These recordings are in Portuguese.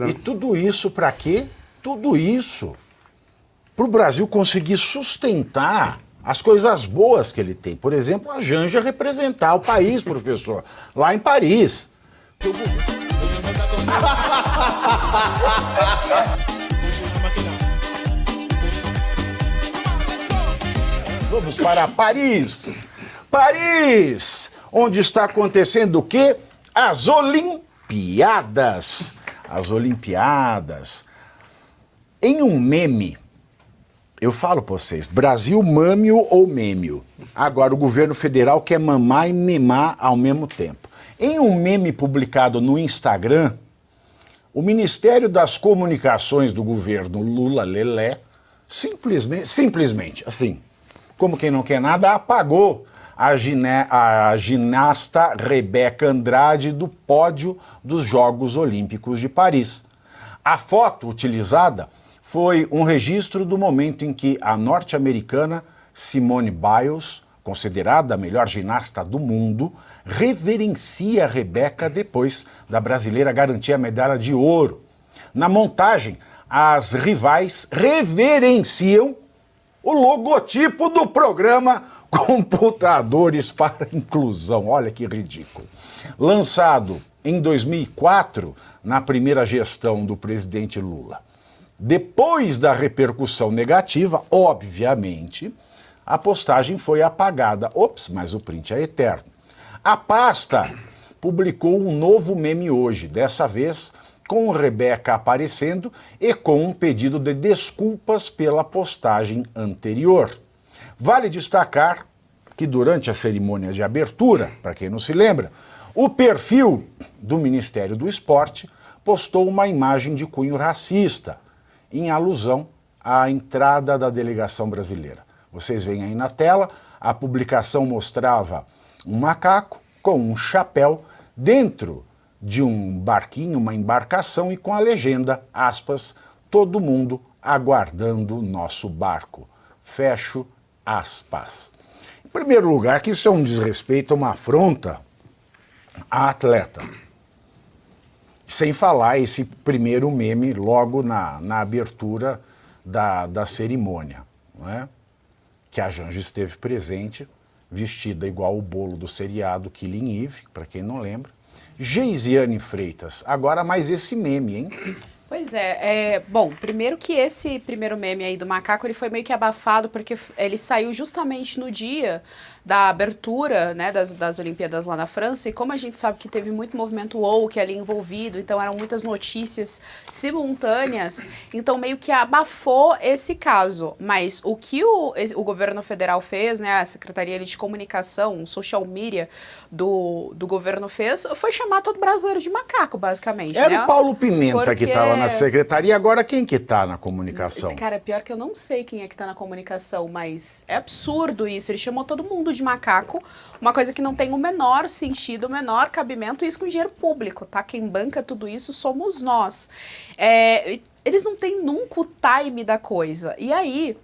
E tudo isso para quê? Tudo isso para o Brasil conseguir sustentar as coisas boas que ele tem. Por exemplo, a Janja representar o país, professor, lá em Paris. Vamos para Paris. Paris, onde está acontecendo o quê? As Olimpíadas. As Olimpíadas. Em um meme, eu falo para vocês, Brasil mâmio ou mêmio. Agora o governo federal quer mamar e mimar ao mesmo tempo. Em um meme publicado no Instagram, o Ministério das Comunicações do governo Lula-Lelé simplesmente, assim, como quem não quer nada, apagou a ginasta Rebeca Andrade do pódio dos Jogos Olímpicos de Paris. A foto utilizada foi um registro do momento em que a norte-americana Simone Biles, considerada a melhor ginasta do mundo, reverencia a Rebeca depois da brasileira garantir a medalha de ouro. Na montagem, as rivais reverenciam o logotipo do programa Computadores para a Inclusão. Olha que ridículo. Lançado em 2004, na primeira gestão do presidente Lula. Depois da repercussão negativa, obviamente, a postagem foi apagada. Ops, mas o print é eterno. A pasta publicou um novo meme hoje, dessa vez com Rebeca aparecendo e com um pedido de desculpas pela postagem anterior. Vale destacar que durante a cerimônia de abertura, para quem não se lembra, o perfil do Ministério do Esporte postou uma imagem de cunho racista, em alusão à entrada da delegação brasileira. Vocês veem aí na tela, a publicação mostrava um macaco com um chapéu dentro de um barquinho, uma embarcação, e com a legenda, aspas, todo mundo aguardando o nosso barco. Fecho aspas. Em primeiro lugar, que isso é um desrespeito, uma afronta à atleta. Sem falar esse primeiro meme logo na abertura da cerimônia, não é? Que a Janja esteve presente, vestida igual o bolo do seriado Killing Eve, para quem não lembra. Geisiane Freitas, agora mais esse meme, hein? Pois bom, primeiro que esse primeiro meme aí do macaco, ele foi meio que abafado porque ele saiu justamente no dia da abertura, né, das Olimpíadas lá na França, e como a gente sabe que teve muito movimento woke ali envolvido, então eram muitas notícias simultâneas, então meio que abafou esse caso. Mas o que o governo federal fez, né, a Secretaria de Comunicação, o social media do governo fez, foi chamar todo brasileiro de macaco, basicamente. Era né? o Paulo Pimenta que estava na secretaria, agora quem que está na comunicação? Cara, pior que eu não sei quem é que está na comunicação, mas é absurdo isso, ele chamou todo mundo de macaco, uma coisa que não tem o menor sentido, o menor cabimento, isso com dinheiro público, tá? Quem banca tudo isso somos nós. Eles não têm nunca o time da coisa. E aí,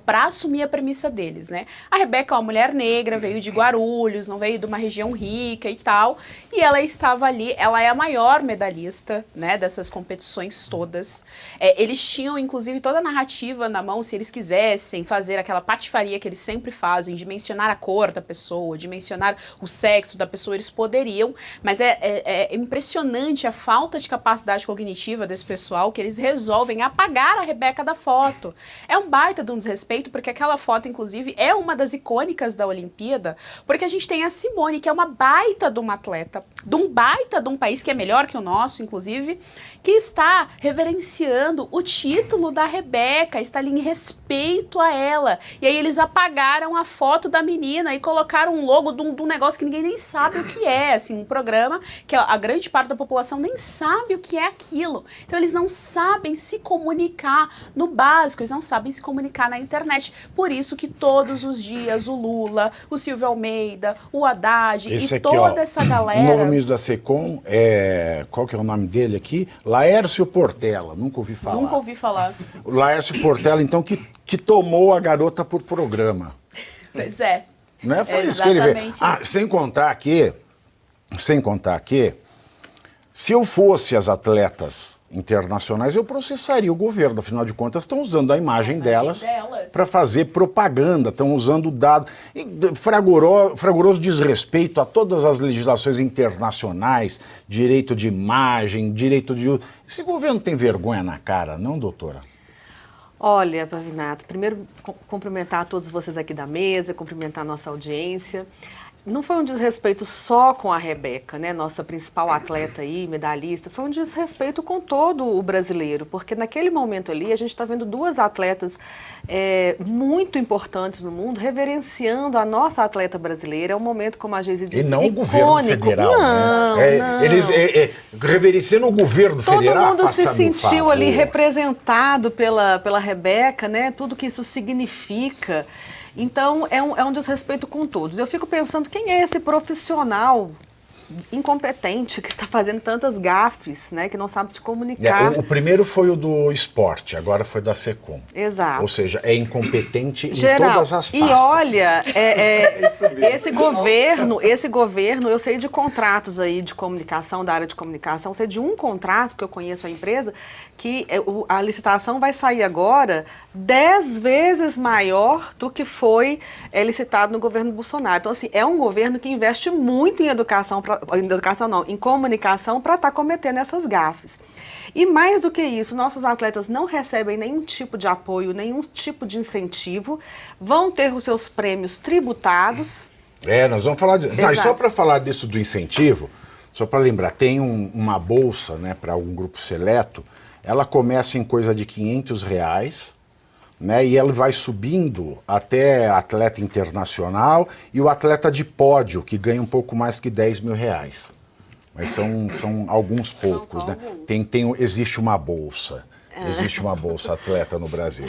para assumir a premissa deles, né? A Rebeca é uma mulher negra, veio de Guarulhos, não veio de uma região rica e tal, e ela estava ali, ela é a maior medalhista, né, dessas competições todas. Eles tinham, inclusive, toda a narrativa na mão, se eles quisessem fazer aquela patifaria que eles sempre fazem, de mencionar a cor da pessoa, de mencionar o sexo da pessoa, eles poderiam, mas é impressionante a falta de capacidade cognitiva desse pessoal, que eles resolvem apagar a Rebeca da foto. É um baita de um desrespeito, porque aquela foto, inclusive, é uma das icônicas da Olimpíada, porque a gente tem a Simone, que é uma baita de uma atleta, de um baita de um país que é melhor que o nosso, inclusive, que está reverenciando o título da Rebeca, está ali em respeito a ela. E aí eles apagaram a foto da menina e colocaram um logo de um negócio que ninguém nem sabe o que é, assim, um programa que a grande parte da população nem sabe o que é aquilo. Então eles não sabem se comunicar no básico, eles não sabem se comunicar na internet. Por isso que todos os dias o Lula, o Silvio Almeida, o Haddad Esse e aqui, toda essa galera... O novo ministro da SECOM, qual que é o nome dele aqui? Laércio Portela, nunca ouvi falar. Nunca ouvi falar. O Laércio Portela, então, que tomou a garota por programa. Pois é. Né? Foi isso que ele fez. Exatamente isso. Sem contar que Se eu fosse as atletas internacionais, eu processaria o governo. Afinal de contas, estão usando a imagem delas para fazer propaganda, estão usando dados. Fragoroso desrespeito a todas as legislações internacionais, direito de imagem, direito de... Esse governo tem vergonha na cara, não, doutora? Olha, Pavinato, primeiro cumprimentar a todos vocês aqui da mesa, cumprimentar a nossa audiência. Não foi um desrespeito só com a Rebeca, né, nossa principal atleta aí, medalhista, foi um desrespeito com todo o brasileiro, porque naquele momento ali a gente está vendo duas atletas muito importantes no mundo, reverenciando a nossa atleta brasileira. É um momento, como a Geise disse, e não icônico. O governo federal, não, né? não. Eles reverenciando o governo federal. Todo mundo se sentiu ali representado pela Rebeca, né, tudo que isso significa. Então, é um desrespeito com todos. Eu fico pensando, quem é esse profissional incompetente que está fazendo tantas gafes, né, que não sabe se comunicar? O primeiro foi o do esporte, agora foi da SECOM. Exato. Ou seja, é incompetente geral. Em todas as pastas. E olha, esse governo, eu sei de contratos aí de comunicação, da área de comunicação, eu sei de um contrato que eu conheço a empresa, que a licitação vai sair agora 10 vezes maior do que foi licitado no governo Bolsonaro. Então, assim, é um governo que investe muito em em comunicação para estar cometendo essas gafes. E mais do que isso, nossos atletas não recebem nenhum tipo de apoio, nenhum tipo de incentivo, vão ter os seus prêmios tributados. Nós vamos falar de... Não, e só para falar disso do incentivo, só para lembrar, tem uma bolsa, né, para algum grupo seleto, ela começa em coisa de R$500, né, e ela vai subindo até atleta internacional e o atleta de pódio, que ganha um pouco mais que R$10 mil. Mas são alguns poucos, né? Existe uma bolsa. Existe uma bolsa atleta no Brasil.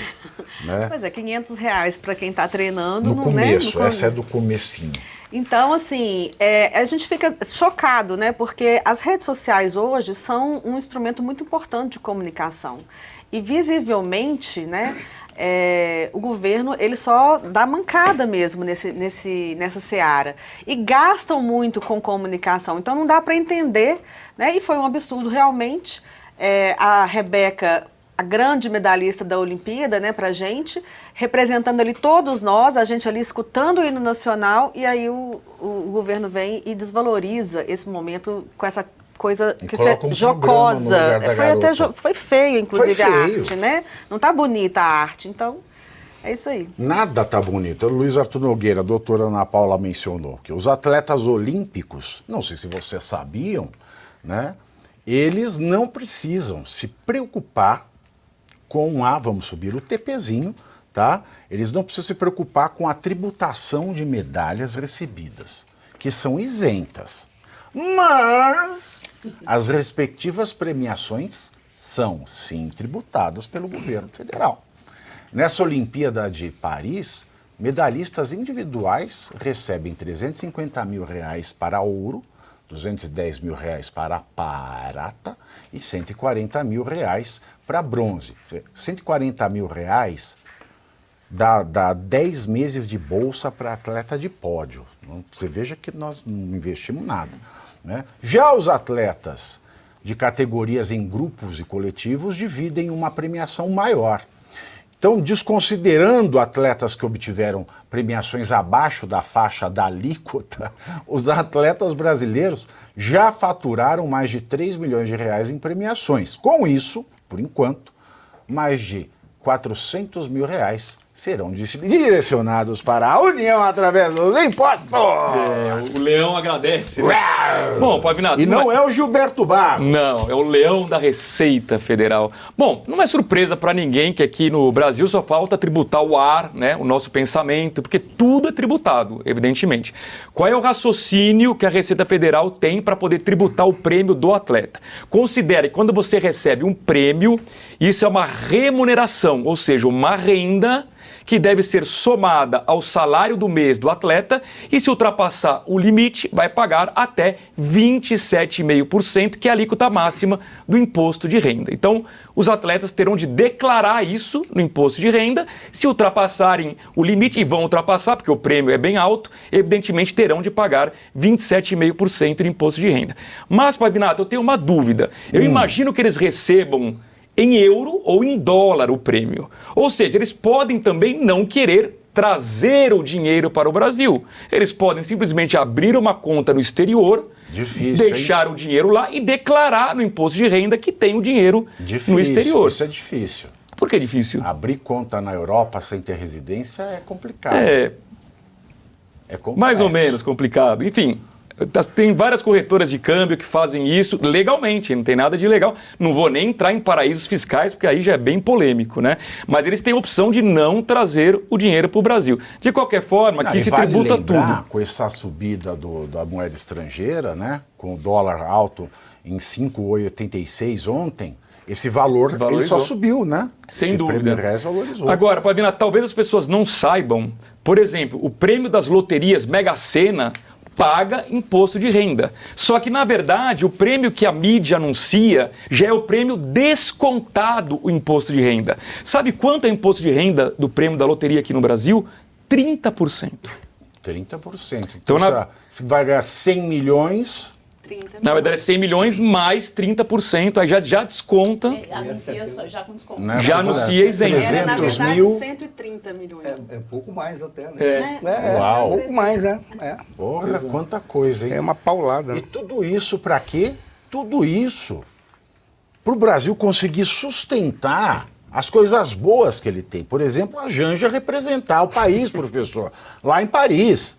Né? Pois é, R$500 para quem está treinando. No começo, essa é do comecinho. Então, assim, a gente fica chocado, né? Porque as redes sociais hoje são um instrumento muito importante de comunicação. E visivelmente, né, o governo ele só dá mancada mesmo nessa seara. E gastam muito com comunicação. Então não dá para entender, né? E foi um absurdo realmente. A Rebeca, a grande medalhista da Olimpíada, né, pra gente, representando ali todos nós, a gente ali escutando o hino nacional, e aí o governo vem e desvaloriza esse momento com essa coisa que é jocosa. Foi feio, inclusive, a arte, né? Não tá bonita a arte, então é isso aí. Nada tá bonito. O Luiz Arthur Nogueira, a doutora Ana Paula mencionou que os atletas olímpicos, não sei se vocês sabiam, né? Eles não precisam se preocupar com vamos subir o TPzinho, tá? Eles não precisam se preocupar com a tributação de medalhas recebidas, que são isentas. Mas as respectivas premiações são, sim, tributadas pelo governo federal. Nessa Olimpíada de Paris, medalhistas individuais recebem R$350 mil para ouro, R$210 mil para prata e R$140 mil para bronze. R$140 mil dá 10 meses de bolsa para atleta de pódio. Você veja que nós não investimos nada. Né? Já os atletas de categorias em grupos e coletivos dividem uma premiação maior. Então, desconsiderando atletas que obtiveram premiações abaixo da faixa da alíquota, os atletas brasileiros já faturaram mais de R$3 milhões em premiações. Com isso, por enquanto, mais de R$400 mil serão direcionados para a União através dos impostos. O Leão agradece. Né? Bom, Pavinato... E não é o Gilberto Barros. Não, é o Leão da Receita Federal. Bom, não é surpresa para ninguém que aqui no Brasil só falta tributar o ar, né, o nosso pensamento, porque tudo é tributado, evidentemente. Qual é o raciocínio que a Receita Federal tem para poder tributar o prêmio do atleta? Considere que quando você recebe um prêmio, isso é uma remuneração, ou seja, uma renda que deve ser somada ao salário do mês do atleta e, se ultrapassar o limite, vai pagar até 27,5%, que é a alíquota máxima do imposto de renda. Então, os atletas terão de declarar isso no imposto de renda. Se ultrapassarem o limite, e vão ultrapassar, porque o prêmio é bem alto, evidentemente terão de pagar 27,5% de imposto de renda. Mas, Pavinato, eu tenho uma dúvida. Eu imagino que eles recebam em euro ou em dólar o prêmio. Ou seja, eles podem também não querer trazer o dinheiro para o Brasil. Eles podem simplesmente abrir uma conta no exterior, deixar o dinheiro lá e declarar no imposto de renda que tem o dinheiro no exterior. Isso é difícil. Por que é difícil? Abrir conta na Europa sem ter residência é complicado. É complexo. mais ou menos complicado. Enfim, tem várias corretoras de câmbio que fazem isso legalmente, não tem nada de ilegal. Não vou nem entrar em paraísos fiscais, porque aí já é bem polêmico, né? Mas eles têm a opção de não trazer o dinheiro para o Brasil. De qualquer forma, aqui se tributa tudo. Com essa subida da moeda estrangeira, né? Com o dólar alto em 5,86 ontem, esse valor ele só subiu, né? Sem dúvida. O resto valorizou. Agora, Pavina, talvez as pessoas não saibam, por exemplo, o prêmio das loterias Mega Sena paga imposto de renda. Só que, na verdade, o prêmio que a mídia anuncia já é o prêmio descontado o imposto de renda. Sabe quanto é o imposto de renda do prêmio da loteria aqui no Brasil? 30%. 30%. Então, você vai ganhar 100 milhões... Na verdade, é 100 milhões mais 30%, aí já desconta. Anuncia já com desconto. Né? Já anuncia isento. 300 na verdade, mil... 130 milhões. É pouco mais até, né? Uau. Pouco mais, é. Porra, quanta coisa, hein? É uma paulada. E tudo isso para quê? Tudo isso para o Brasil conseguir sustentar as coisas boas que ele tem. Por exemplo, a Janja representar o país, professor, lá em Paris.